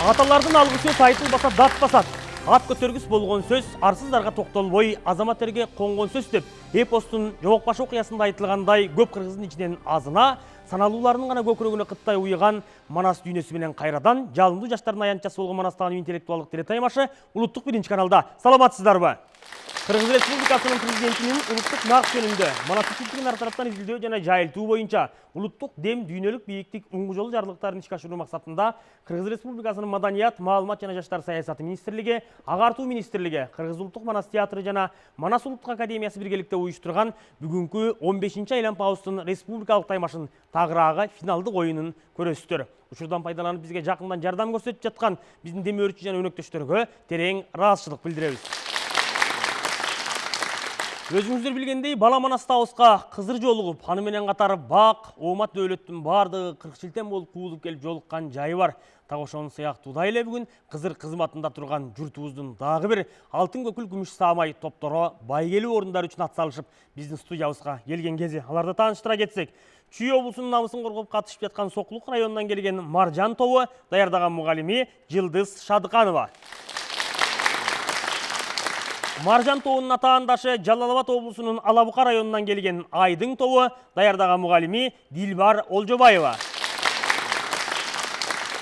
Аталардың алғысы айтылбаса датпасат. Ат көтергіс болған сөз, арсыздарға тоқталбой, азаматтерге қонған сөз деп, эпостың жоғықпаш оқиясында айтылғандай көп қырғыздың ішінен азына, саналуларының ғана көкірегіне қыттай ұйыған Манас дүйнесі менен қайрадан, жалынды жаштардың аянтчасы болған Манастағы интеллектуалдық телетаймашы ұлттық бірінші каналда. Саламатсыздар ба? Қырғыз Республикасының президентінің ұлттық нақ жөнінде Манас үкіметінің ар тараптан изилдөө жана жайылтуу боюнча ұлттық дем дүйнөлүк бийиктик уңгу жолу жарлыктарын ишке ашыруу максатында Қырғыз Республикасының Маданият, маалымат жана жаштар саясаты министрлиги, Агартуу министрлиги, Қырғыз улуттук Манас театры жана Манас улуттук академиясы биргеликте уюштурган бүгүнкү 15-нчи айланпабыздын республикалык таймашын тагыраагы финалдык оюнун көрөсүздөр. Учурдан пайдаланып бизге жакындан жардам көрсөтүп жаткан биздин демөөрчү жана өнөктөштөргө терең ыраазычылык билдиребиз. Өзіңіздер білгендей, бала Манаста ауысқа қызыр жолығып, аны менен қатары бақ, оомат дөөлөттүн бардығы 40 жылтен болып куулуп келип жолыққан жайы бар. Тағошоның сыяктуудай эле бүгүн қызыр кызматында турган журтубуздун дагы бир алтын көкүл күмүш саамай топторо байгелүү орундар үчүн атсалышып, биздин студиябызга келген кези. Аларды тааныштыра кетсек, Чүй облусунун намысын коргоп катышып жаткан Сокулук районунан келген Маржан тобу даярдаган мугалими Жылдыз Шадыканова. Маржан тобунун атаандашы Жалал-Абад облусунун Алабука районунан келген Айдың тобу даярдаган мугалими Дилбар Олжобаева.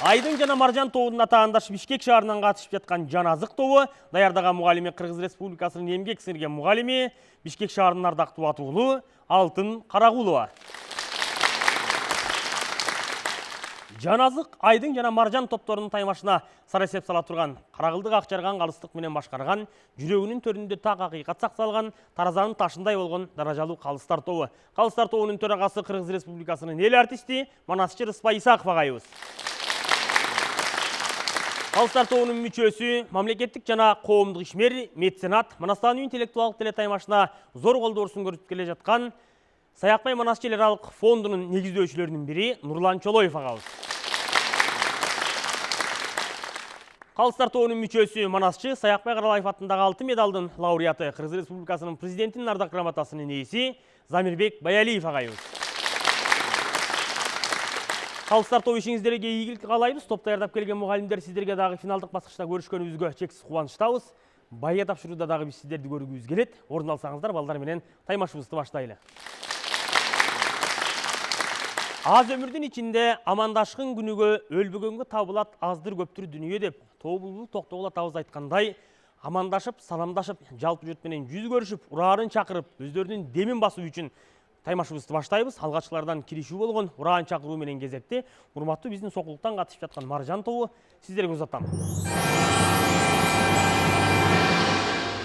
Айдың жана Маржан тобунун атаандашы Бишкек шаарынан катышып жаткан Жаназык тобу даярдаган мугалими Кыргыз Республикасынын эмгек сиңирген мугалими Бишкек шаарынын ардактуу атуулу Алтын Карагулова. Жаназык, Айдың жана Маржан топторунун таймашына сара эсеп сала турган, карагылдык акчарган калыстык менен башкарган, жүрөгүнүн төрүндө так акыйкат сакталган, таразанын ташындай болгон даражалуу калыстар тобу. Калыстар тобунун төрагасы Кыргыз Республикасынын эл артисти Манасчы Рыспай Исаков агайыбыз. Калыстар тобунун мүчөсү, мамлекеттик жана коомдук ишмер, меценат, Манастагы интеллектуалдык телетаймашына зор колдоорусун көрсөтүп келе жаткан Саякбай Манасчы эл аралык фондунун негиздөөчүлөрүнүн бири Нурлан Чолоев агабыз. Калыстар тобунун мүчөсү Манасчы Саякбай Каралаев атындагы алтын медалдын лауреаты Кыргыз Республикасынын президентинин ардак грамотасынын ээси Замирбек Баялиев агайыбыз. Калыстар тобу ишиңиздерге ийгилик каалайбыз. Топ даярдап келген мугалимдер сиздерге дагы финалдык баскычта көрүшкөнүбүзгө чексиз кубанычтабыз. Байга тапшырууда дагы биз сиздерди көргүбүз келет. Орун алсаңыздар, балдар менен таймашыбызды баштайлы. Аз өмүрдүн ичинде амандашкын күнүгө өлбөгөнгө табылат аздыр көптүр дүнүйө деп Тобулбул Токтогул атабыз айткандай, амандашып, саламдашып, жалпы журт менен жүз көрүшүп, ураарын чакырып, өздөрүнүн демин басуу үчүн таймашыбызды баштайбыз. Алгачкылардан киришүү болгон ураан чакыруу менен кезекти урматтуу биздин Сокулуктан катышып жаткан Маржан тобу сиздерге узатам.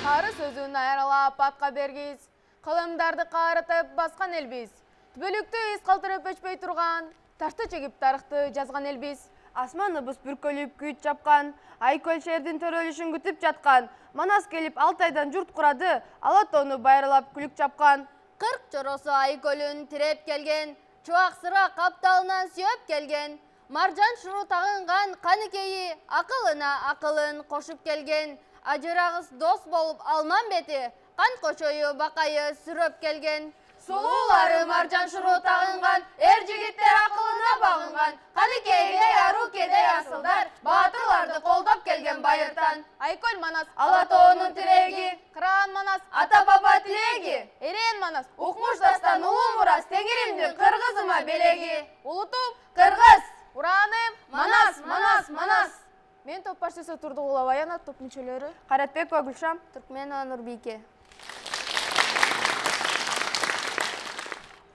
Кары сөзүн аяралап атка бергиз, кылымдарды карытып баскан элбиз. Бөлүктү из калтырып өчпөй турган, ташты чегип тарыхты жазган элбиз. Асманыбыз бүркөлүп күйүт чапкан, Айкөл шээрдин төрөлүшүн күтүп жаткан. Манас келип 6 айдан журт курады, Алатоону байралап күлүк чапкан. 40 чоросу Айкөлүн тиреп келген, Чуак сыра капталынан сүйөп келген. Маржан шуру тагынган каныкейи акылына акылын кошуп келген. Ажырагыс дос болуп алман бети, кан кошою бакайы сүрөп келген. Сулуулары маржан шуру тагынган, жигиттер акылына багынган. Каныкейдей ару кедей асылдар, баатырларды колдоп келген байыртан. Айкөл Манас, Алатоонун тиреги, Кыран Манас, ата баба тилеги. Эрен Манас, Укмуш дастан улуу мурас, теңиримдин кыргызыма белеги. Улутум, Кыргыз, Ураным, Манас, Манас, Манас. Мен топ башчысы Турдугулова Аяна, топ мүчөлөрү Каратбекова Гүлшам, Түркменова Нурбийке.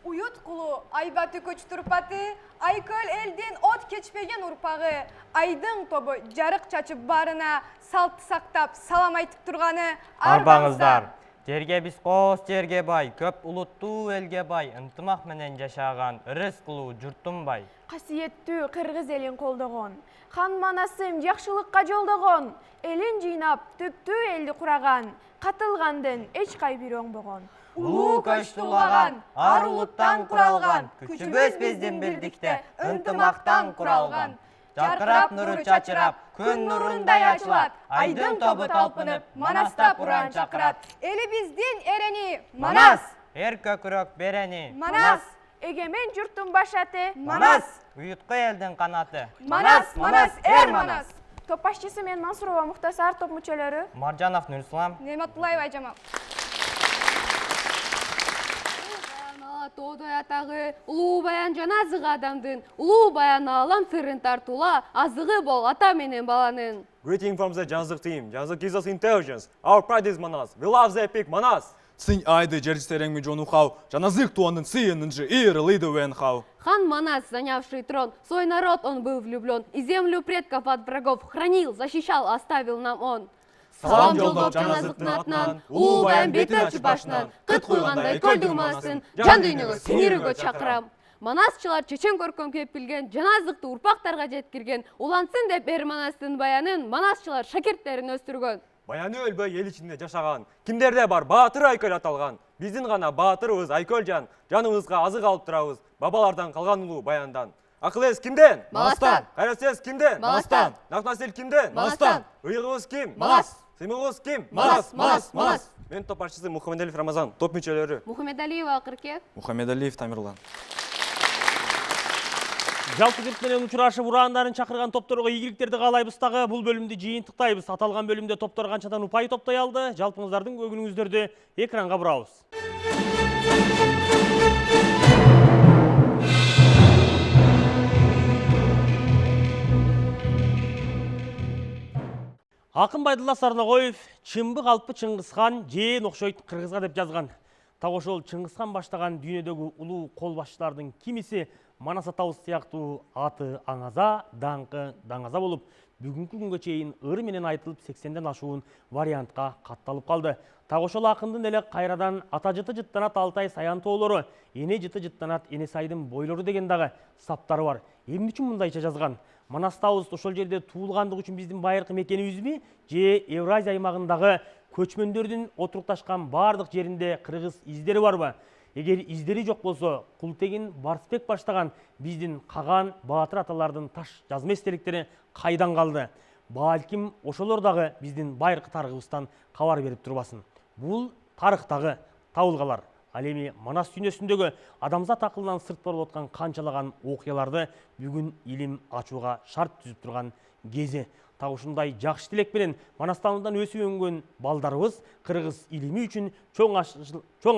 Уют кулу Айбат Үкөч турпаты, Айкөл элдин от кечпеген урпагы, Айдың тобу жарык чачып барына, салт сактап салам айтып турганы арбаңыздар. Жерге биз кос жерге бай, көп улуттуу элге бай, ынтымак менен жашаган, ырыс кылуу журтум бай. Касиеттүү кыргыз элин колдогон, хан Манасым жакшылыкка жолдогон, элин жыйнап түптүү элди кураган, катылгандын эч кайбир оңбогон. Улуу көчтулаган, ар улуттан куралган, күчүбүз биздин бирдикте, ынтымактан куралган. Жаркырап нуру чачырап, күн нурундай ачылат, Айдың тобу талпынып, Манаста уран чакырат. Элибиздин эрени Манас, эр көкүрөк берени. Манас, эгемен журттун башаты Манас, уютку элдин канаты. Манас, Манас, эр Манас. Топ башчысы мен Мансурова Мухтасар, топ мүчелері. Маржанов Нурислам. Нематуллаева Айжамал. Тоодой атағы улуу баян жана азығы адамдын, улуу баян алам сырын тартула, азығы бол ата менен баланын. Greeting from the Janzuk team. Janzuk gives us intelligence. Our pride is Manas. We love the epic Manas. Сынь айды жерстерең ми жону хау, жаназык туанын сыйынынжы ирылыды вен хау. Хан Манас, занявший трон, свой народ он был влюблен, и землю предков от врагов хранил, защищал, оставил нам он. Салам жолдоп жаназыктын атынан, улуу баян бетин ачып башынан, кыт куйгандай көлдүн манасын, жан дүйнөгө сенирүүгө чакырам. Манасчылар чечен көркөм кеп билген, жаназыкты урпактарга жеткирген, улансын деп эр Манастын баянын манасчылар шакирттерин өстүргөн. Баяны өлбөй ел içinde жашаган. Кимдерде бар Баатыр Айкөл аталган. Биздин гана Баатырыбыз Айкөл жан. Жаныбызга азык алып турабыз. Бабалардан калган улуу баяндан. Акыл эс кимден? Манастан. Кайрат кимден? Манастан. Накнасел кимден? Манастан. Ыйыгыбыз ким? Манас. Сыймыбыз ким? Манас. Мен топ башчысы Мухаммедалиев Рамазан, топ мүчөлөрү. Мухаммедалиева Акырке. Мухаммедалиев Тамерлан. Жалпы жұрт менен учурашып ураандарын чакырган топторго ийгиликтерди каалайбыз дагы. Бул бөлүмдү жыйынтыктайбыз. Аталган бөлүмдө топтор канчадан упай топтой алды? Жалпыңыздардын көңүлүңүздөрдү экранга бурабыз. Акын Байдулла Сарнагоев чымбы калпы Чыңгызхан жээн окшойт кыргызга деп жазган. Так ошол Чыңгызхан баштаган дүйнөдөгү улуу кол башчылардын кимиси Манас атабыз сыяктуу аты аңаза, даңкы даңаза болуп, бүгүнкү күнгө чейин ыры менен айтылып 80ден ашуун вариантка катталып калды. Так ошол акындын эле кайрадан ата жыты жыттанат Алтай Саян тоолору, эне жыты жыттанат Эне Сайдын бойлору деген дагы саптары бар. Эмне үчүн мындайча жазган? Манастабыз ошол жерде туулгандык үчүн биздин байыркы мекенибизби, же Евразия аймагындагы көчмөндөрдүн отурукташкан бардык жеринде кыргыз издери барбы? Эгер издери жок болсо, Култегин Барсбек баштаган биздин каган баатыр аталардын таш жазма эстеликтери кайдан калды? Балким ошолор дагы биздин байыркы тарыхыбыздан кабар берип турбасын. Бул тарыхтагы табылгалар. Ал эми Манас дүйнөсүндөгү адамзат акылынан сырт болуп аткан канчалаган окуяларды бүгүн илим ачууга шарт түзүп турган кези. Так ушундай жакшы тилек менен Манастандан өсүп өнгөн балдарыбыз кыргыз илими үчүн чоң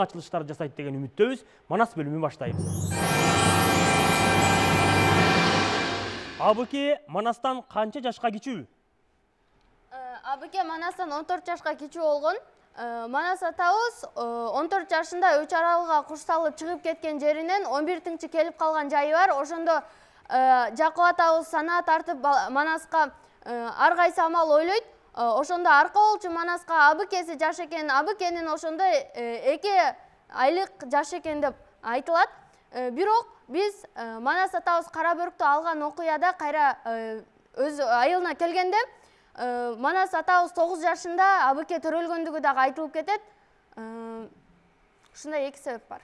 ачылыштар жасайт деген үмүттөбүз. Манас бөлүмүн баштайбыз. Абыке Манастан канча жашка кичүү? Абыке Манастан 14 жашка кичүү болгон. Манас атабыз 14 жашында Өч аралга куш салып чыгып кеткен жеринен 11-тинчи келип калган жайы бар. Ошондо Жакып атабыз санаа тартып Манаска ар кайсы амал ойлойт. Ошондо арка болчу Манаска абыкеси жаш экен, абыкенин ошондо 2 айлык жаш экен деп айтылат. Бирок биз Манас атабыз кара бөрктү алган окуяда кайра өз айылына келгенде Манас атабыз 9 жашында абыке төрөлгөндүгү дагы айтылып кетет. Ушундай 2 себеп бар.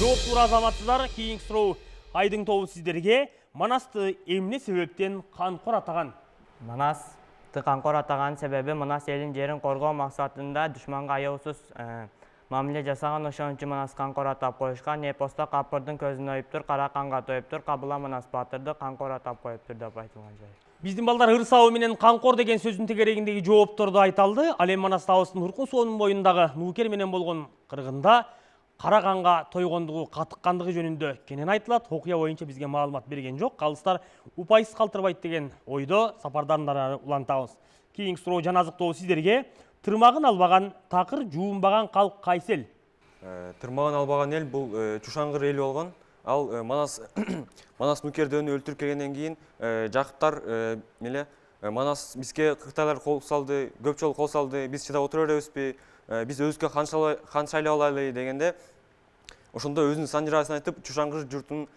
Жооптуур азаматсыздар, кийинки суроо Айдың тобу сиздерге. Манасты эмне себептен канкор атаган? Манасты канкор атаган себеби Манас элин жерин коргоо максатында душманга аяусуз мамиле жасаган, ошон үчүн Манас канкор атап коюшкан. Эпоста Капырдын көзүн оюптур, кара канга тоюптур, Кабыла Манас батырды канкор атап коюптур деп айтылган жай. Биздин балдар ырсабы менен канкор деген сөздүн тегерегиндеги жоопторду айта алды. Ал эми Манас табыстын Уркун суунун боюндагы Нуукер менен болгон кыргында кара канга тойгондугу, катыккандыгы жөнүндө кенен айтылат. Окуя боюнча бизге маалымат берген жок. Калыстар упайсыз калтырбайт деген ойдо сапардан улантабыз. Кийинки суроо жаназык тобу сиздерге. Тырмагын албаган, такыр жуунбаган калк кайсы эл? Тырмагын албаган эл бул Чушаңгыр эли болгон. Ал Манас Нукердөн өлтүрүп келгенден кийин жакыптар Манас бизге кытайлар кол салды, көп жол кол салды, биз чыдап отура беребизби, биз өзүбүзгө хан шайлап алайлы дегенде ошондо өзүнүн санжыраасын айтып Чушаңгыр журтунун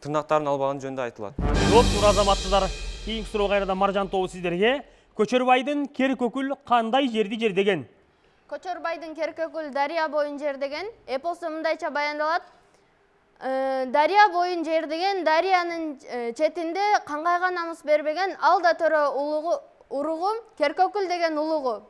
тырнактарын албаган жөнүндө айтылат. Жооптуур азаматсыздар, кийинки суроо кайрадан Маржан тобу сиздерге. Көчөрбайдын Керкөкүл кандай жерди жердеген? Көчөрбайдын Керкөкүл дария боюн жердеген. Эпосто мындайча баяндалат. Дария боюн жердеген, дарыянын четинде кангайга намыс бербеген, алда төрө уругу, Керкөкүл деген улугу.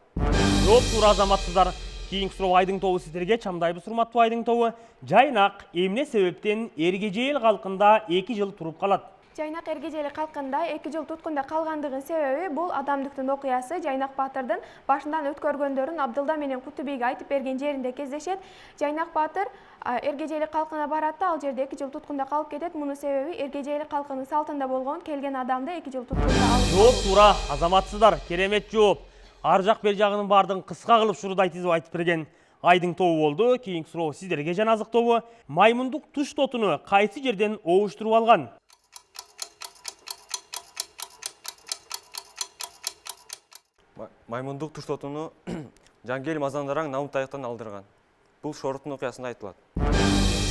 Жооптуур азаматсыздар, кийинки суроо Айдың тобу сиздерге. Чамдайбыз урматтуу Айдың тобу. Жайнак эмне себептен Эргежейил калкында 2 жыл туруп калат? Жайнақ эргежели калкында 2 жыл туткунда калгандыгын себеби бул адамдыктын окуясы Жайнақ Батырдын башынан өткөргөндөрүн Абдылда менен Кутубийге айтып берген жеринде кездешет. Жайнақ Батыр эргежели калкына барат да, ал жерде 2 жыл туткунда калып кетет. Мунун себеби эргежели калкынын салтында болгон келген адамды 2 жыл туткунда алып. Жооп туура, азаматсыздар, керемет жооп. Ар жак бер жагынын баардыгын кыска кылып шурудай тизип айтып берген Айдың тобу болду. Кийинки суроо сиздерге жаназык тобу. Маймундук туш тотуну кайсы жерден оуштуруп алган? Маймундук туш тотуну Жангел Мазандараң Намутайыктан алдырган. Бул Шорттун окуясында айтылат.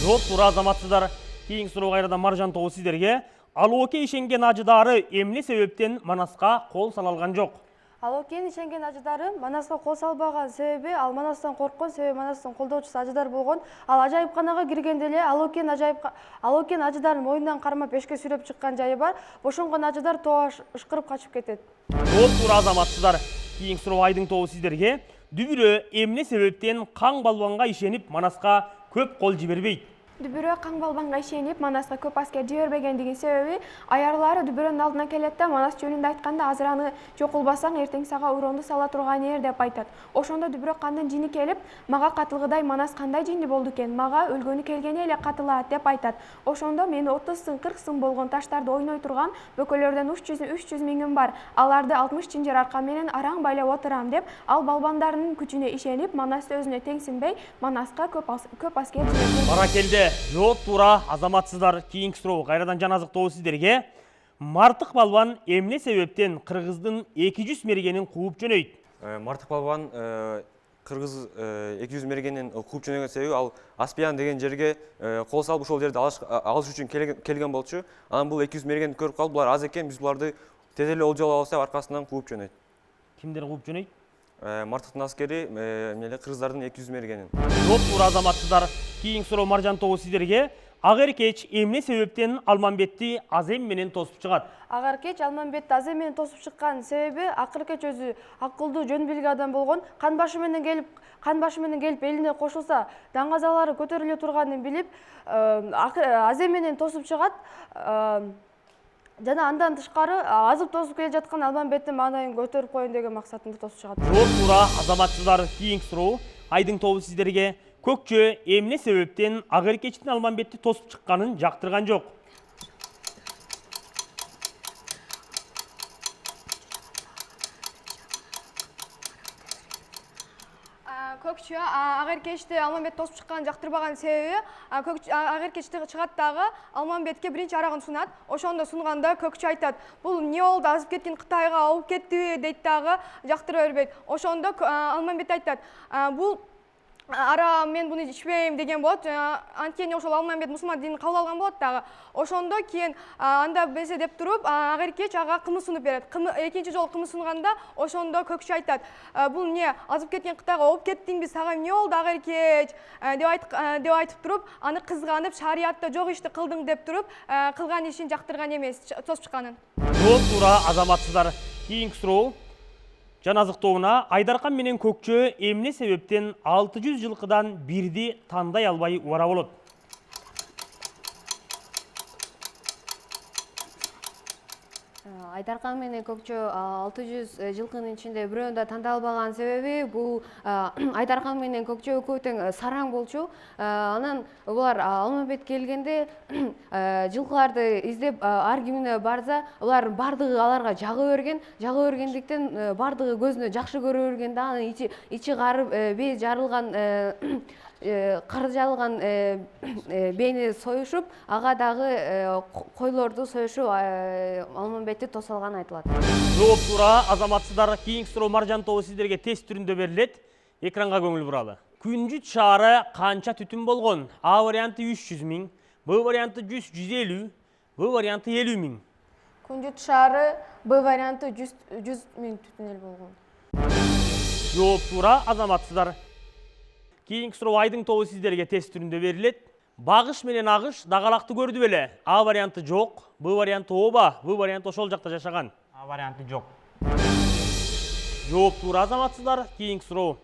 Жооп туура, азаматсыздар. Кийинки суроо кайрадан Маржан тобу сиздерге. Алооке ишенген ажыдары эмне себептен Манаска кол сала алган жок? Алоокен ишенген ажыдары Манаска кол салбаган себеби ал Манастан корккон, себеби Манастын колдоочусу ажыдар болгон. Ал ажайыпканага киргенде эле Алоокен ажыдарын мойнунан кармап эшикке сүйрөп чыккан жайы бар. Бошонгон ажыдар тоо ышкырып качып кетет. Жооп туура, азаматсыздар. Кийинки суроо Айдың тобу сиздерге. Дүбүрө эмне себептен Каң балбанга ишенип Манаска көп кол жибербейт? Дүбүрө Каң балбанга ишенип Манаска көп аскер жибербегендигин себеби аярлары дүбүрөнүн алдына келет да, Манас жөнүндө айтканда азыр аны жокулбасаң эртең сага уроонду сала турган эр деп айтат. Ошондо дүбүрө кандын жини келип, мага катылгыдай Манас кандай жинди болду экен, мага өлгөнү келгени эле катылат деп айтат. Ошондо мен 30 сың 40 сың болгон таштарды ойной турган бөкөлөрдөн 300 миңим бар. Аларды 60 чынжыр арка менен араң байлап отурам деп, ал балбандарынын күчүнө ишенип, Манасты өзүнө теңсинбей, Манаска көп аскер жиберген. Баракелде. Жооп туура, азаматсыздар. Кийинки суроо кайрадан жаназык тобу сиздерге. Мартык балбан эмне себептен кыргыздын 200 мергенин кууп жөнөйт? Мартык балбан кыргыз 200 мергенин кууп жөнөгөн себеби ал Аспиян деген жерге кол салып ошол жерди алыш үчүн келген болчу. Анан бул 200 мергенди көрүп калып, булар аз экен, биз буларды тез эле олжолоп алсак аркасынан кууп жөнөйт. Кимдер кууп жөнөйт? Мартыктын аскери кыргыздардын 200 мергенин. Жооп туура, азаматсыздар. Кийинки суроо Маржан тобу сиздерге. Агеркеч эмне себептен Алмамбетти Азем менен тосуп чыгат? Агеркеч Алмамбетти Азем менен тосуп чыккан себеби Акыркеч өзү акылдуу, жөн билген адам болгон. Кан башы менен келип элине кошулса, даңгазалары көтөрүлө турганын билип, Азем менен тосуп чыгат. Жана андан тышкары азып тосуп келе жаткан Алмамбеттин маанайын көтөрүп коеюн деген максатында тосуп чыгат. Жооп туура, азаматсыздар. Кийинки суроо Айдың тобу сиздерге. Көкчө эмне себептен Агеркечтин Алмамбетти тосуп чыкканын жактырган жок? Көкчө Агеркечти Алмамбет тосуп чыкканын жактырбаган себеби Агеркеч чыгат дагы Алмамбетке биринчи арагын сунат. Ошондо сунганда Көкчө айтат: "Бул эмне болду? Азып кеткен Кытайга алып кеттиби?" дейт дагы, жактыра бербейт. Ошондо Алмамбет айтат: "Бул ара мен буну ичпейм" деген болот. Анткени ошол Алмамбет мусулман динин кабыл алган болот дагы. Ошондо кийин анда бесе деп туруп, Агеркеч ага кымыз сунуп берет. Экинчи жолу кымыз сунганда ошондо Көкчө айтат: "Бул эмне? Азып кеткен Кытайга алып кеттиңби? Сага эмне болду Агеркеч?" деп айтып туруп, аны кызганып, шариятта жок ишти кылдың деп туруп, кылган ишин жактырган эмес, тосуп чыкканын. Жооп туура, азаматсыздар. Кийинки суроо жаназык тобуна. Айдаркан менен Көкчө эмне себептен 600 жылкыдан бирди тандай албай убара болот? Айдаркан менен Көкчө 600 жылкынын ичинде бирөөнү да тандап албаган себеби бул Айдаркан менен Көкчө экөө тең сараң болчу. Анан булар Алмамбет келгенде жылкыларды издеп ар кимине барса, булар бардыгы аларга жагы бергендиктен бардыгы көзүнө жакшы көрө берген да, анын ичи карып, бээ жарылган, кыр жалган бейни союшуп, ага дагы койлорду союшуп Алмамбетти тосалган айтылат. Жооп туура, азаматсыздар. Кийинки суроо Маржан тобу сиздерге тест түрүндө берилет. Экранга көңүл буралы. Күнжүт шаары канча түтүн болгон? А варианты 300 миң, Б варианты 100-150, В варианты 50 миң. Күнжүт шаары Б варианты 100 миң түтүн эл болгон. Жооп туура, азаматсыздар. Кийинки суроо Айдың тобу сиздерге тест түрүндө берилет. Багыш менен агыш дагалакты көрдү беле? А варианты жок, Б варианты ооба, В варианты ошол жакта жашаган. А варианты жок. Жооп туура, азаматсыздар. Кийинки суроо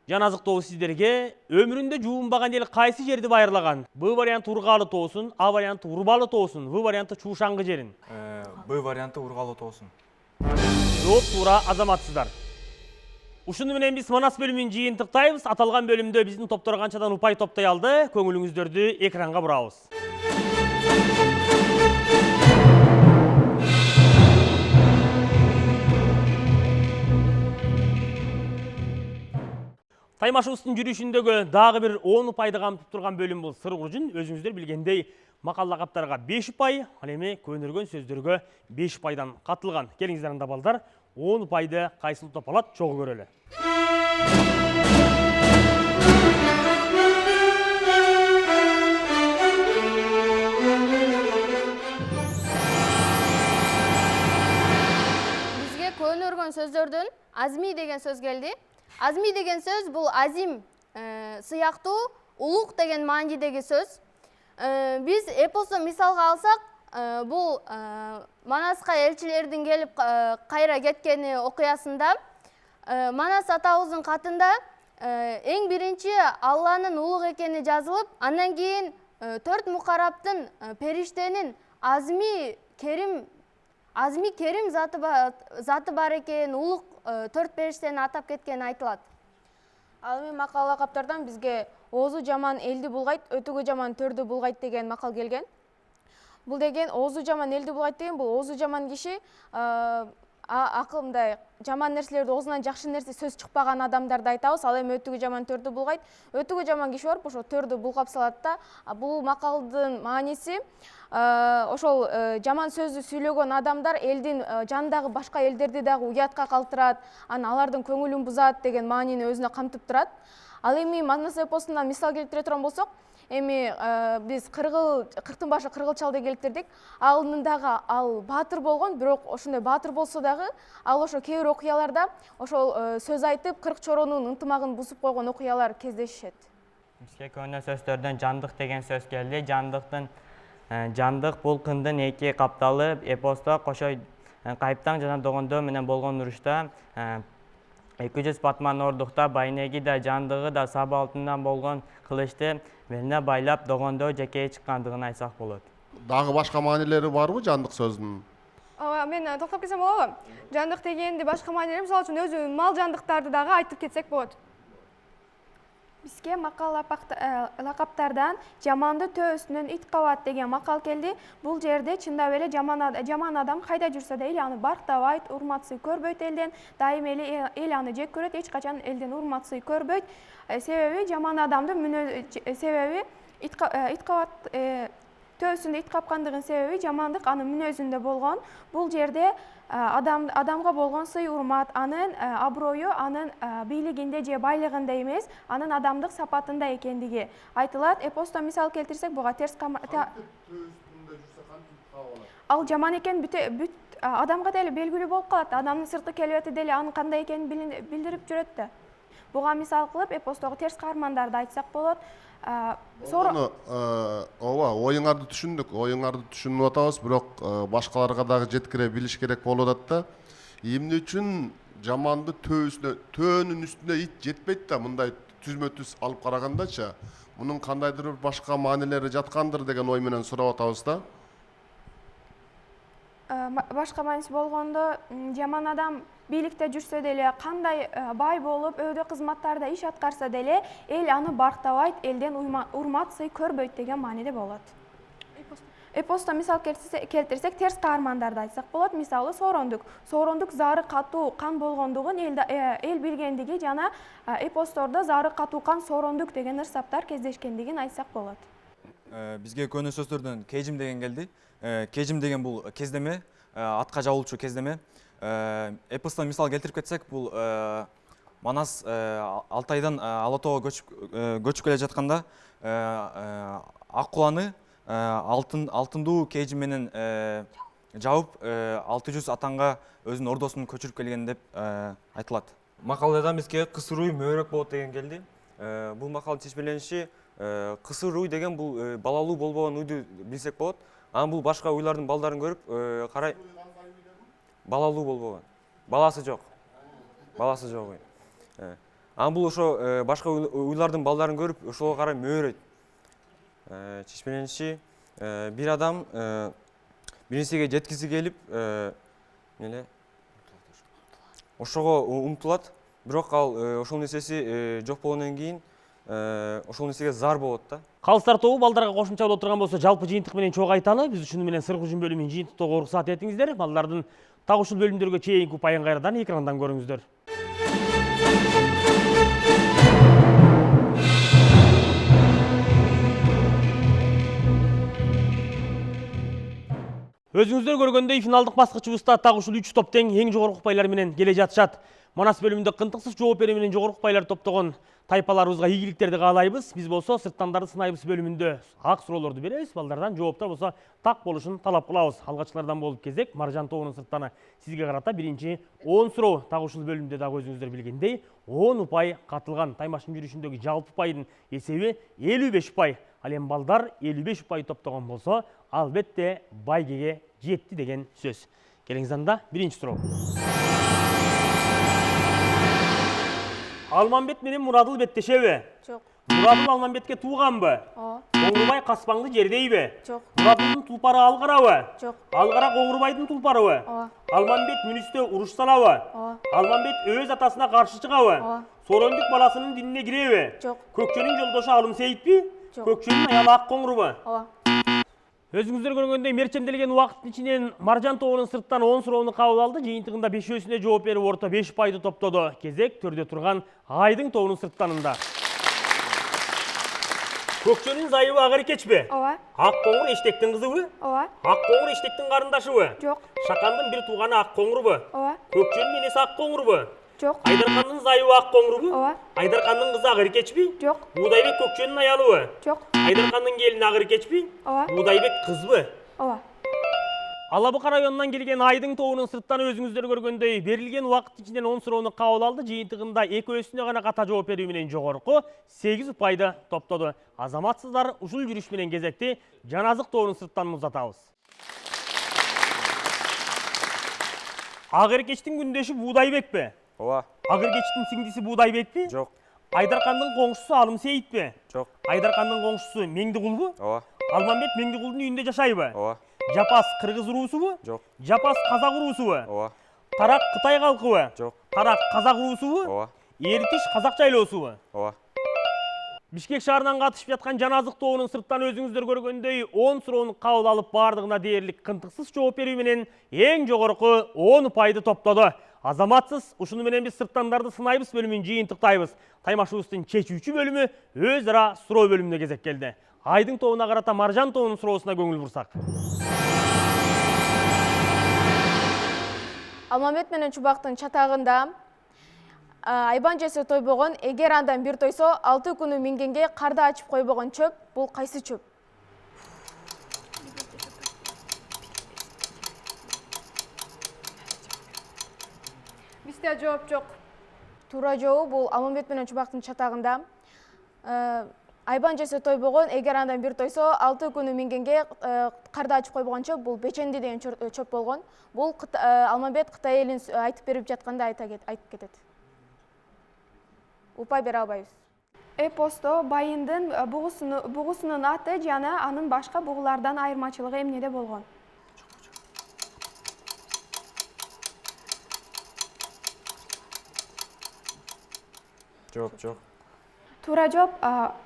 Жаназық тобу сиздерге өмүрүндө жуунбаган эл кайсы жерди байырлаган? Б варианты Ургалы тоосун, А варианты Урбалы тоосун, В варианты Чушаңгы жерин. Б варианты Ургалы тоосун. Жооп туура, азаматсыздар. Ушуну менен биз Манас бөлүмүн жыйынтыктайбыз. Аталган бөлүмдө биздин топтор канчадан упай топтой алды? Көңүлүңүздөрдү экранга бурабыз. Таймашыбыздын жүрүшүндөгү дагы бир 10 упайды камтып турган бөлүм бул сыр куржун. Өзүңүздөр билгендей, макал лакаптарга 5 упай, ал эми көнөргөн сөздөргө 5 упайдан катылган. Келиңиздер анда балдар, 10 упайды кайсыл топ алат, чогуу көрөлү. Бизге көнөргөн сөздөрдөн азми деген сөз келди. Азми деген сөз бұл азим сыяктуу, улук деген маанидеги сөз. Біз эпосто мисалга алсак, бұл Манаска элчилердин келип кайра кеткени окуясында Манас атабыздын катында эң биринчи Алланын улук экени жазылып, андан кийин 4 мукараптын периштенин азми керим заты бар экен, улук 4 периштени атап кеткени айтылат. Ал эми макал лакаптардан бизге оозу жаман элди булгайт, өтүгү жаман төрдү булгайт деген макал келген. Бул деген оозу жаман элди булгайт деген бул оозу жаман киши акылымдай жаман нерселерди оозунан жакшы нерсе сөз чыкпаган адамдарды айтабыз. Ал эми өтүгү жаман төрдү булгайт. Өтүгү жаман киши барып ошо төрдү булгап салат да. Бул макалдын мааниси ошол жаман сөздү сүйлөгөн адамдар элдин жанындагы башка элдерди дагы уятка калтырат, алардын көңүлүн бузат деген маанини өзүнө камтып турат. Ал эми Манас эпосунан мисал келтире турган болсок, эми биз кырктын башы кыргылчалды келтирдик. Алдындагы ал баатыр болгон, бирок ошондой баатыр болсо дагы ал ошо кээ бир окуяларда ошол сөз айтып кырк чоронун ынтымагын бузуп койгон окуялар кездешет. Бизге көөнө сөздөрдөн жандык деген сөз келди. Жандык бул кындын эки капталы эпосто кошо кайыптан жана догондоо менен болгон урушта 200 батман ордукта байнеги да жандыгы да саба алтындан болгон кылычты белине байлап догондоо жекее чыккандыгын айтсак болот. Дагы башка маанилери барбы жандык сөздүн? Мен токтоп кетсем болобу? Жандык дегенди башка маанилери, мисалы үчүн өзү мал жандыктарды дагы айтып кетсек болот. Бизге макал лакаптардан жаманды төөсүнөн ит кабат деген макал келди. Бул жерде чындап эле жаман адам кайда жүрсө да эл аны барктабайт, урматсый көрбөйт элден. Дайым эле эл аны жек көрөт, эч качан элден урматсый көрбөйт. Себеби жаман адамдын себеби ит кабат төөсүндө ит капкандыгынын себеби жамандык анын мүнөзүндө болгон. Бул жерде адамга болгон сый урмат, анын аброю, анын бийлигинде же байлыгында эмес, анын адамдык сапатында экендиги айтылат. Эпосто мисал келтирсек, буга терс ал жаман экен бүт адамга деле белгилүү болуп калат. Адамдын сырткы келбети деле анын кандай экенин билдирип жүрөт да. Буга мисал кылып эпостогу терс каармандарды айтсак болот. Ооба, оюңарды түшүндүк, түшүнүп атабыз, бирок башкаларга дагы жеткире билиш керек болуп атат да. Эмне үчүн жаманды төөнүн үстүнө ит жетпейт да, мындай түзмө-түз алып карагандачы. Мунун кандайдыр бир башка маанилери жаткандыр деген ой менен сурап атабыз да. Башка мааниси болгондо, жаман адам бийликте жүрсө деле, кандай бай болуп, өйдө кызматтарда иш аткарса деле, эл аны барктабайт, элден урмат сый көрбөйт деген мааниде болот. Эпосто мисал келтирсек, терс каармандарды айтсак болот. Мисалы Соорондук. Соорондук зары катуу кан болгондугун эл билгендиги жана эпостордо зары катуу кан Соорондук деген ырсаптар кездешкендигин айтсак болот. Бизге көөнө сөздөрдөн кежим деген келди. Кежим деген бул кездеме, атка жабылчу кездеме. Эпостон мисал келтирип кетсек, бул Манас Алтайдан Алатоого көчүп келе жатканда ак куланы алтындуу кежим менен жабып 600 атанга өзүнүн ордосун көчүрүп келген деп айтылат. Макалда бизге кысыр уй мөөрөк болот деген келди. Бул макалдын чечмелениши кысыр уй деген бул балалуу болбогон уйду билсек болот. Анан бул башка уйлардын балдарын көрүп карай балалуу болбогон. Баласы жок. Ан бул ошо башка уйлардын балдарын көрүп ошого карай мөөрөйт. Чечмелениши бир адам бир нерсеге жеткизи келип, ошого умтулат, бирок ал ошол нерсеси жок болгондон кийин ошол нерсеге зар болот да. Калыстар тобу балдарга кошумча боло турган болсо, жалпы жыйынтык менен чогуу айталы. Биз ушуну менен сыргы жүн бөлүмүн жыйынтыктоого уруксат этиңиздер. Балдардын так ушул бөлүмдөргө чейинки упайын кайрадан экрандан көрүңүздөр. Өзүңүздөр көргөндөй финалдык баскычыбызда так ушул 3 топ тең эң жогорку упайлар менен келе жатышат. Манас бөлүмүндө кынтыксыз жооп берүү менен жогорку упайлар топтогон тайпаларыбызга ийгиликтерди каалайбыз. Биз болсо сырттандарды сынайбыз бөлүмүндө ак суроолорду беребиз. Балдардан жооптор болсо так болушун талап кылабыз. Алгачкылардан болуп кезек Маржан тобунун сырттаны сизге карата биринчи 10 суроо. Так ушул бөлүмдө дагы өзүңүздөр билгендей 10 упай катылган. Таймаштын жүрүшүндөгү жалпы упайдын эсеби 55 упай. Ал эми балдар 55 упай топтогон болсо, албетте байгеге жетти деген сөз. Келиңиз анда биринчи суроо. Алмамбет менен Мурадыл беттешеби? Жок. Мурадыл Алмамбетке тууганбы? Ооба. Коңурбай Каспаңды жердейби? Жок. Мурадылдын тулпары Алгарабы? Жок. Алгара Коңурбайдын тулпарыбы? Ооба. Алмамбет мүнүстө уруш салабы? Ооба. Алмамбет өз атасына каршы чыгабы? Ооба. Сорондук баласынын динине киреби? Жок. Көкчөнүн жолдошу Алым Сейитпи? Жок. Көкчөнүн аялы Ак Коңурбу? Ооба. Өзүңүздөр көргөндөй мерчемделген убакыттын ичинен Маржан тобунун сырттан 10 суроону кабыл алды. Жыйынтыгында 5-өсүнө жооп берип орто 5 упайды топтоду. Кезек төрдө турган Айдың тобунун сырттанында. Көкчөнүн зайыбы Агыркечпи? Ооба. Ак Коңур Эштектин кызыбы? Ооба. Ак Коңур Эштектин карындашыбы? Жок. Шакандын бир тууганы Ак Коңурбу? Ооба. Көкчөнүн энеси Ак Коңурбу? Жок. Айдаркандын зайыбы Ак Коңурбу? Ооба. Айдаркандын кызы Агыркечпи? Жок. Будайбек Көкчөнүн аялыбы? Жок. Айдаркандын келини Агыркечпи? Ооба. Будайбек кызбы? Ооба. Алабыка районунан келген Айдың тобунун сырттан өзүңүздөр көргөндөй берилген убакыт ичинен 10 суроону кабыл алды. Жыйынтыгында 2-өсүнө гана ката жооп берүү менен жогорку 8 упайды топтоду. Азаматсыздар ушул жүрүш менен кезекти Жаназык тобунун сырттан узатабыз. Агыркечтин күндөшү Будайбекпи? Ооба. Агыркечтин сиңдиси Будайбекпи? Жок. Айдаркандын коңшусу Алым Сейитпи? Жок. Айдаркандын коңшусу Меңдикулбу? Ооба. Алмамбет Меңдикулдун үйүндө жашайбы? Ооба. Жапас кыргыз уруусубу? Жок. Жапас казак уруусубу? Ооба. Тарак Кытай калкыбы? Жок. Тарак казак уруусубу? Ооба. Эртиш казак жайлоосубу? Ооба. Бишкек шаарынан катышып жаткан Жаназык тобунун сырттан өзүңүздөр көргөндөй 10 суроону кабыл алып бардыгына дээрлик кынтыксыз жооп берүү менен эң жогорку 10 упайды топтоду. Азаматсыз ушуну менен биз сырттандарды сынайбыз бөлүмүн жыйынтыктайбыз. Таймашыбыздын чечүүчү бөлүмү өз ара суроо бөлүмүнө кезек келди. Айдың тобуна карата Маржан тобунун суроосуна көңүл бурсак. Алмамбет менен Чубактын чатагында айбан жесе тойбогон, эгер андан бир тойсо 6 күнү мингенге карда ачып койбогон чөп, бул кайсы чөп? Бизде жооп жок. Туура жообу бул Алмамбет менен Чубактын чатагында. Айбан жесе тойбогон, эгер андан бир тойсо 6 күнү мингенге карда ачып койбогон чөп, бул беченди деген чөп болгон. Бул Алмамбет Кытай элин айтып берип жатканда айтып кетет. Упай бере албайбыз. Эпосто байындын бугусунун аты жана анын башка бугулардан айырмачылыгы эмнеде болгон? Жок. Туура жооп.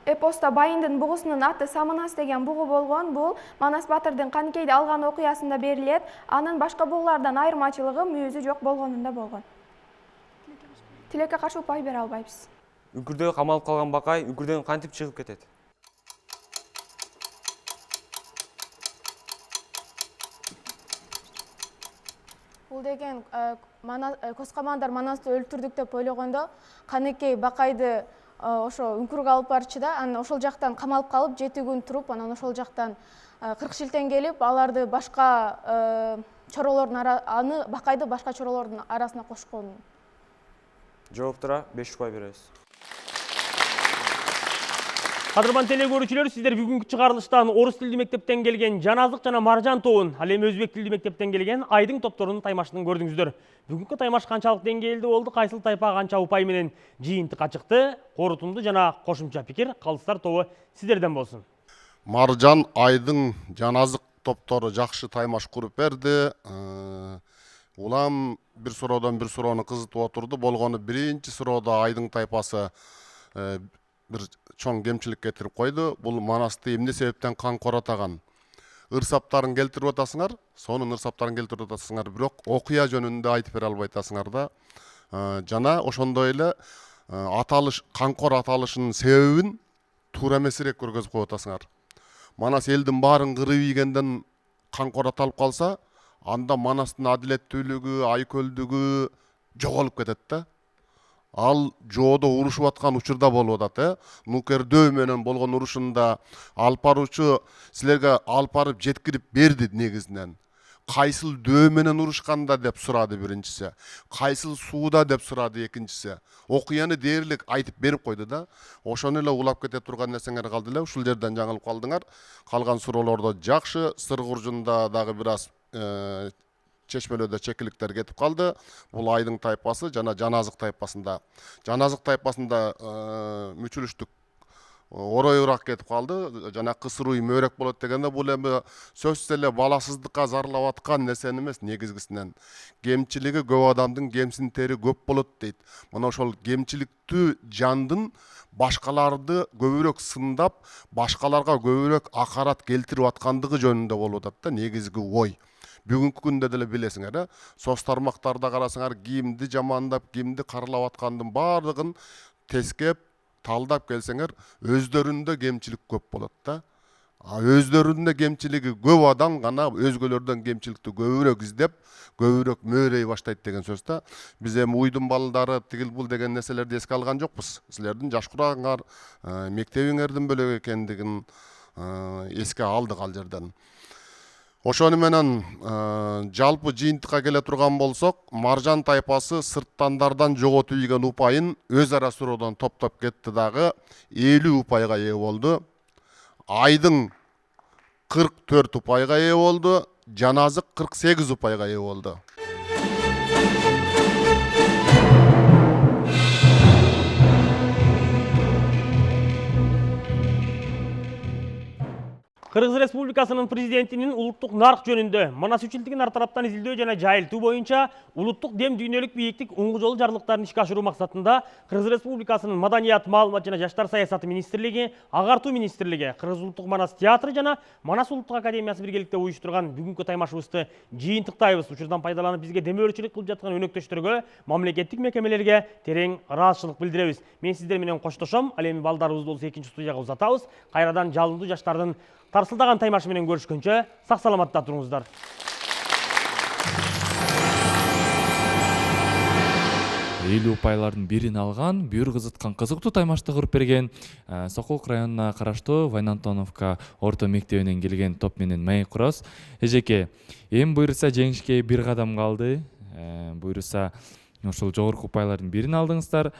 Эпосто байындын бугусунун аты Самынас деген бугу болгон. Бул Манас батырдын Каныкейди алган окуясында берилет. Анын башка бугулардан айырмачылыгы мүйүзү жок болгонунда болгон. Тилекке каршы упай бере албайбыз. Үңкүрдө камалып калган бакай үңкүрдөн кантип чыгып кетет? Бул деген Коскамандар Манасты өлтүрдүк деп ойлогондо, Каныкей бакайды ошо үңкүргө алып барчу да, анан ошол жактан камалып калып 7 күн туруп, анан ошол жактан 40 шилтен келип, аларды башка чоролордун бакайды башка чоролордун арасына кошкон. Жооптура 5 упай беребиз. Кадырман теле көрүүчүлөр, сиздер бүгүнкү чыгарылыштан орус тилдүү мектептен келген Жаназык жана Маржан тобун, ал эми өзбек тилдүү мектептен келген Айдың топторунун таймашын көрдүңүздөр. Бүгүнкү таймаш канчалык деңгээлде болду, кайсыл тайпа канча упай менен жыйынтыкка чыкты, корутунду жана кошумча пикир калыстар тобу сиздерден болсун. Маржан, Айдың, Жаназык топтору жакшы таймаш куруп берди. Улам бир суроодон бир суроону кызытып отурду. Болгону биринчи суроодо Айдың тайпасы бир чоң кемчилик кетирип койду. Бул манасты эмне себептен канкор атаган? Ырсаптарын келтирип атасыңар, сонун ырсаптарын келтирип атасыңар, бирок окуя жөнүндө айтып бере албай атасыңар да. Жана ошондой эле аталыш, канкор аталышынын себебин туура эмесирээк көргөзүп коюп атасыңар. Манас элдин баарын кырып ийгенден канкор аталып калса, анда манастын адилеттүүлүгү, айкөлдүгү жоголуп кетет да. Ал жоодо урушуп аткан учурда болуп атат, Нукердөө менен болгон урушунда алып баруучу силерге алып барып жеткирип берди негизинен. Кайсыл дөө менен урушканда деп сурады биринчиси, кайсыл сууда деп сурады экинчиси. Окуяны дээрлик айтып берип койду да. Ошону эле улап кете турган нерсеңер калды эле, ушул жерден жаңылып калдыңар. Калган суроолордо жакшы, Сыргуржунда дагы бир аз чечмелөөдө чекиликтер кетип калды. Бул Айдың тайпасы жана Жаназык тайпасында. Жаназык тайпасында мүчүлүштүк оройураак кетип калды. Жана кысыруу мөөрөк болот дегенде, бул эми сөзсүз эле баласыздыкка зарлап аткан нерсе эмес негизгисинен. Кемчилиги көп адамдын кемсинтери көп болот дейт. Мына ошол кемчиликтүү жандын башкаларды көбүрөөк сындап, башкаларга көбүрөөк акарат келтирип аткандыгы жөнүндө болуп атат да негизги ой. Бүгүнкү күндө деле билесиңер, соц тармактарда карасаңар, кимди жамандап, кимди каралап аткандын баардыгын тескеп, талдап келсеңер, өздөрүндө кемчилик көп болот да. Өздөрүндө кемчилиги көп адам гана өзгөлөрдөн кемчиликти көбүрөөк издеп, көбүрөөк мөөрөй баштайт деген сөз да. Биз эми уйдун балдары тигил бул деген нерселерди эске алган жокпуз. Силердин жаш курагыңар, мектебиңердин бөлөк экендигин эске алдык ал жерден. Ошону менен жалпы жыйынтыкка келе турган болсок, Маржан тайпасы сырттандардан жоготуп ийген упайын өз ара суроодон топтоп кетти дагы 50 упайга ээ болду. Айдың 44 упайга ээ болду, Жаназык 48 упайга ээ болду. Кыргыз Республикасынын президентинин улуттук нарк жөнүндө Манас үчүлтүгүн ар тараптан изилдөө жана жайылтуу боюнча улуттук дем дүйнөлүк бийиктик уңгу жол жарлыктарын ишке ашыруу максатында Кыргыз Республикасынын Маданият, маалымат жана жаштар саясаты министрлиги, Агартуу министрлиги, Кыргыз улуттук Манас театры жана Манас улуттук академиясы биргеликте уюштурган бүгүнкү таймашыбызды жыйынтыктайбыз. Учурдан пайдаланып бизге демөөрчүлүк кылып жаткан өнөктөштөргө, мамлекеттик мекемелерге терең ыраазычылык билдиребиз. Мен сиздер менен коштошом. Ал эми балдарыбызды болсо экинчи студияга узатабыз. Кайрадан жалындуу жаштардын тарсылдаган таймашы менен көрүшкөнчө сак саламатта туруңуздар. Элүү упайлардын бирин алган, бүйүр кызыткан кызыктуу таймашты кырып берген Сокулук районуна караштуу Вайнантоновка орто мектебинен келген топ менен маек курабыз. Эжеке, эми буюрса жеңишке бир кадам калды. Буюрса ушул жогорку упайлардын бирин алдыңыздар.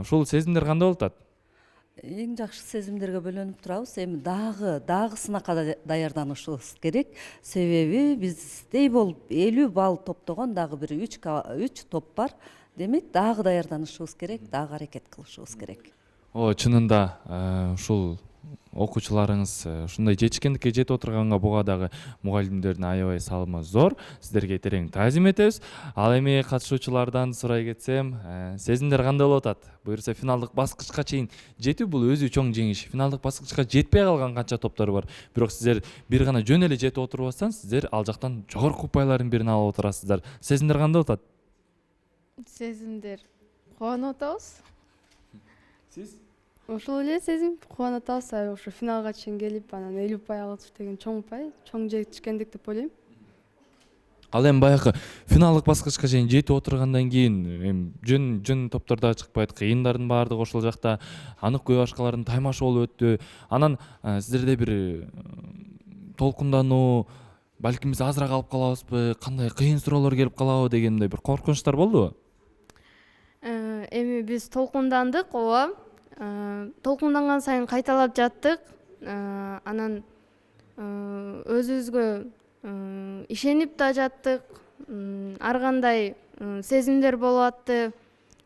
Ушул сезимдер кандай болуп атат? Эң жакшы сезимдерге бөлөнүп турабыз. Эми дагы сынакка даярданышыбыз керек. Себеби биздей болуп 50 балл топтогон дагы бир 3 топ бар. Демек, дагы даярданышыбыз керек, дагы аракет кылышыбыз керек. Чынында ушул окуучуларыңыз ушундай жетишкендикке жетип отурганга буга дагы мугалимдердин аябай салымы зор. Сиздерге терең таазим этебиз. Ал эми катышуучулардан сурай кетсем, сезимдер кандай болуп атат? Буюрса финалдык баскычка чейин жетүү бул өзү чоң жеңиш. Финалдык баскычка жетпей калган канча топтор бар. Бирок сиздер бир гана жөн эле жетип отурбастан, сиздер ал жактан жогорку упайлардын бирин алып отурасыздар. Сезимдер кандай болуп атат? Сезимдер кубанып атабыз. Сиз? Ошол эле сезим, кубанып атабыз. Ошо финалга чейин келип, анан 50 упай алып деген чоң упай, чоң жетишкендик деп ойлойм. Ал эми баягы финалдык баскычка чейин жетип отургандан кийин жөн топтордо чыкпайт, кыйындардын баардыгы ошол жакта анык көй башкалардын таймашы болуп өттү. Анан сиздерде бир толкундануу, балким биз азыраак алып калабызбы, кандай кыйын суроолор келип калабы дегендей бир коркунучтар болдубу? Эми биз толкундандык, ооба. толкунданган сайын кайталап жаттык. Анан өзүбүзгө ишенип да жаттык. Ар кандай сезимдер болуп атты.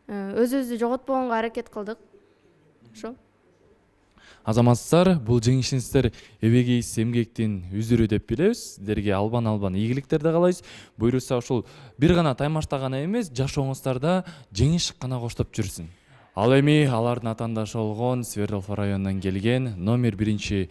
Өзүбүздү жоготпогонго аракет кылдык. Ошо. Азаматсыздар, бул жеңишиңиздер эбегейсиз эмгектин үзүрү деп билебиз. Сиздерге албан ийгиликтерди каалайбыз. Буюрса ушул бир гана таймашта гана эмес, жашооңуздарда жеңиш гана коштоп жүрсүн. Ал эми алардын атаандашы болгон Свердлов районунан келген номер 1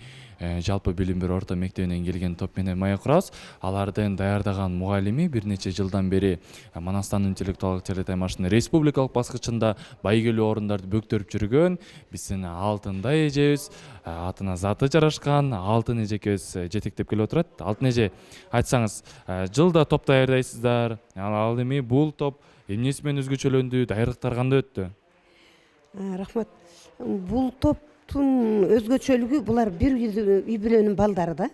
жалпы билим берүү орто мектебинен келген топ менен маек курабыз. Алардын даярдаган мугалими бир нече жылдан бери Манастан интеллектуалдык телетаймашынын республикалык баскычында байгелүү орундарды бөктөрүп жүргөн биздин Алтындай эжебиз. Атына заты жарашкан Алтын эжекебиз жетектеп келип отурат. Алтын эже, айтсаңыз, жылда топ даярдайсыздар. Ал эми бул топ эмнеси менен өзгөчөлөндү, даярдыктар кандай өттү? Рахмат. Бул топтун өзгөчөлүгү булар бир үй бүлөнүн балдары да.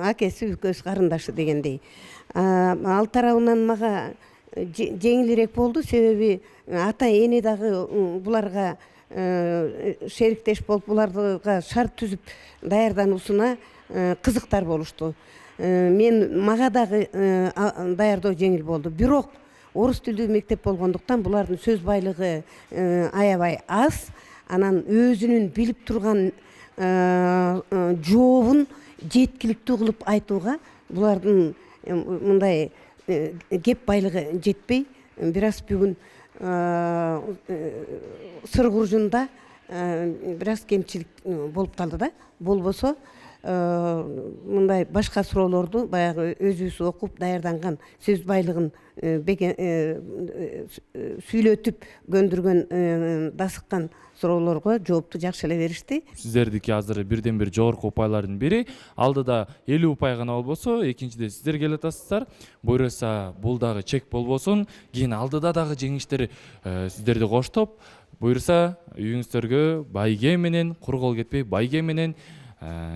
Акеси, үкөсү, карындашы дегендей. Ал тарабынан мага жеңилирээк болду, себеби ата эне дагы буларга шериктеш болуп, буларга шарт түзүп даярдануусуна кызыктар болушту. Мага дагы даярдоо жеңил болду. Бирок орус тилдүү мектеп болгондуктан булардын сөз байлыгы аябай аз. Анан өзүнүн билип турган жообун жеткиликтүү кылып айтууга булардын мындай кеп байлыгы жетпей, бир аз бүгүн сыргуржунда бир аз кемчилик болуп калды да. Болбосо мындай башка суроолорду баягы өзүбүз окуп даярданган сөз байлыгын сүйлөтүп көндүргөн дасыккан суроолорго жоопту жакшы эле беришти. Сиздердики азыр бирден бир жогорку упайлардын бири, алдыда 50 упай гана болбосо, экинчиде сиздер келатасыздар. Буюрса бул дагы чек болбосун, кийин алдыда дагы жеңиштер сиздерди коштоп, буюрса үйүңүздөргө байге менен кур кол кетпей, байге менен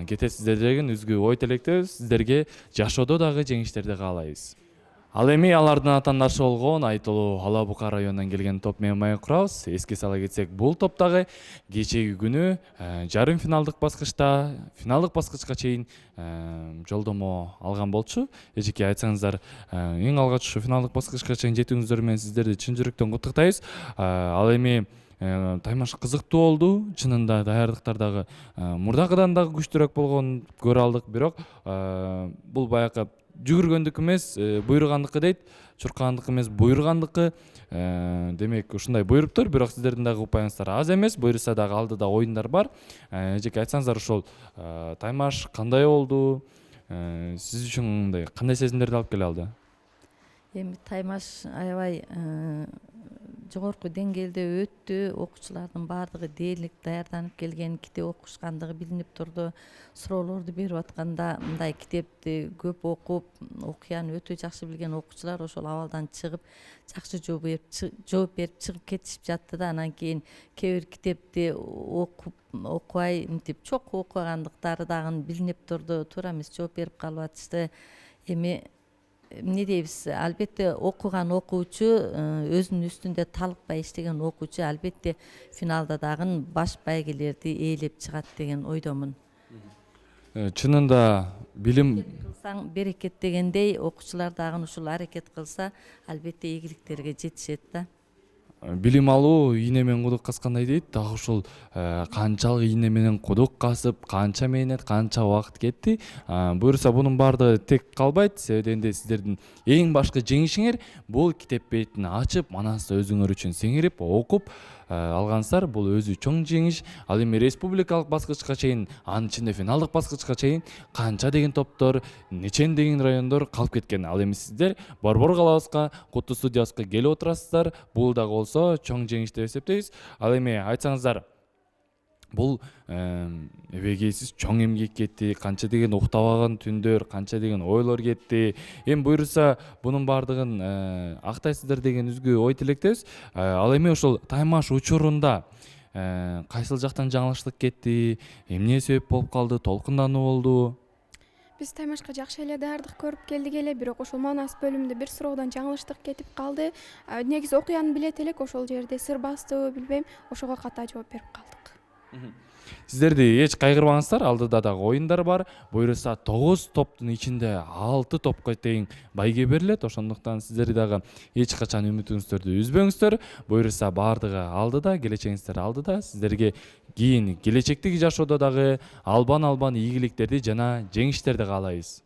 кетесиздер деген үзгү ой тилектебиз. Сиздерге жашоодо дагы жеңиштерди каалайбыз. Ал эми алардын атаандашы болгон Айтылуу Ала Бука районунан келген топ менен маек курабыз. Эске сала кетсек, бул топтагы кечеги күнү жарым финалдык баскычта, финалдык баскычка чейин жолдомо алган болчу. Эжеке, айтсаңыздар, эң алгач ушу финалдык баскычка чейин жетүүңүздөр менен сиздерди чын жүрөктөн куттуктайбыз. Ал эми таймаш кызыктуу болду. Чынында даярдыктар дагы мурдагыдан дагы күчтүүрөөк болгонун көрө алдык. Бирок бул баягы жүгүргөндүкү эмес, буйругандыкы дейт. Чуркагандыкы эмес, буйругандыкы. Демек ушундай буйруптур. Бирок сиздердин дагы упайыңыздар аз эмес. Буйруса дагы алдыда оюндар бар. Эжеке, айтсаңыздар, ушул таймаш кандай болду? Сиз үчүн мындай кандай сезимдерди алып келе алды? Эми таймаш аябай жогорку деңгээлде өттү. Окуучулардын баардыгы дээрлик даярданып келген, китеп окушкандыгы билинип турду. Суроолорду берип атканда мындай китепти көп окуп, окуяны өтө жакшы билген окуучулар ошол абалдан чыгып, жакшы жооп берип чыгып кетишип жатты да. Анан кийин кээ бир китепти окубай, мынтип чокуу окугандыктары дагы билинип турду. Туура эмес жооп берип калып атышты. Эми эмне дейбиз, албетте окуган окуучу, өзүнүн үстүндө талыкпай иштеген окуучу албетте финалда дагы баш байгелерди ээлеп чыгат деген ойдомун. Чынында билим кылсаң берекет дегендей, окуучулар дагы ушул аракет кылса, албетте ийгиликтерге жетишет да. Билим алуу ийне менен кудук каскандай дейт. Дагы ушул канчалык ийне менен кудук касып, канча мээнет, канча убакыт кетти. Буюрса бунун баардыгы тек калбайт. Себебинде сиздердин эң башкы жеңишиңер бул китеп бетин ачып, манас өзүңөр үчүн сиңирип, окуп алгансыздар. Бул өзү чоң жеңиш. Ал эми республикалык баскычка чейин, анын ичинде финалдык баскычка чейин канча деген топтор, нечен деген райондор калып кеткен. Ал эми сиздер Борбор калабызга, Куттуу студиясына келип отурасыздар. Бул да болсо чоң жеңиш деп эсептейбиз. Ал эми айтсаңыздар, бул эбегейсиз чоң эмгек кетти, канча деген уктабаган түндөр, канча деген ойлор кетти. Эми буюрса бунун баардыгын актайсыздар деген үзгү ой тилектебиз. Ал эми ошол таймаш учурунда кайсыл жактан жаңылыштык кетти, эмне себеп болуп калды, толкундануу болду? Биз таймашка жакшы эле даярдык көрүп келдик эле, бирок ошол Манас бөлүмүндө бир суроодон жаңылыштык кетип калды. Негизи окуяны билет элек, ошол жерде сыр бастыбы билбейм, ошого ката жооп берип калдык. Сиздерди эч кайгырбаңыздар, алдыда дагы оюндар бар. Буюрса 9 топтун ичинде 6 топко тең байге берилет. Ошондуктан сиздер дагы эч качан үмүтүңүздөрдү үзбөңүздөр. Буюрса бардыгы алдыда, келечегиңиздер алдыда. Сиздерге кийин келечектеги жашоодо дагы албан игиликтерди жана жеңиштерди каалайбыз.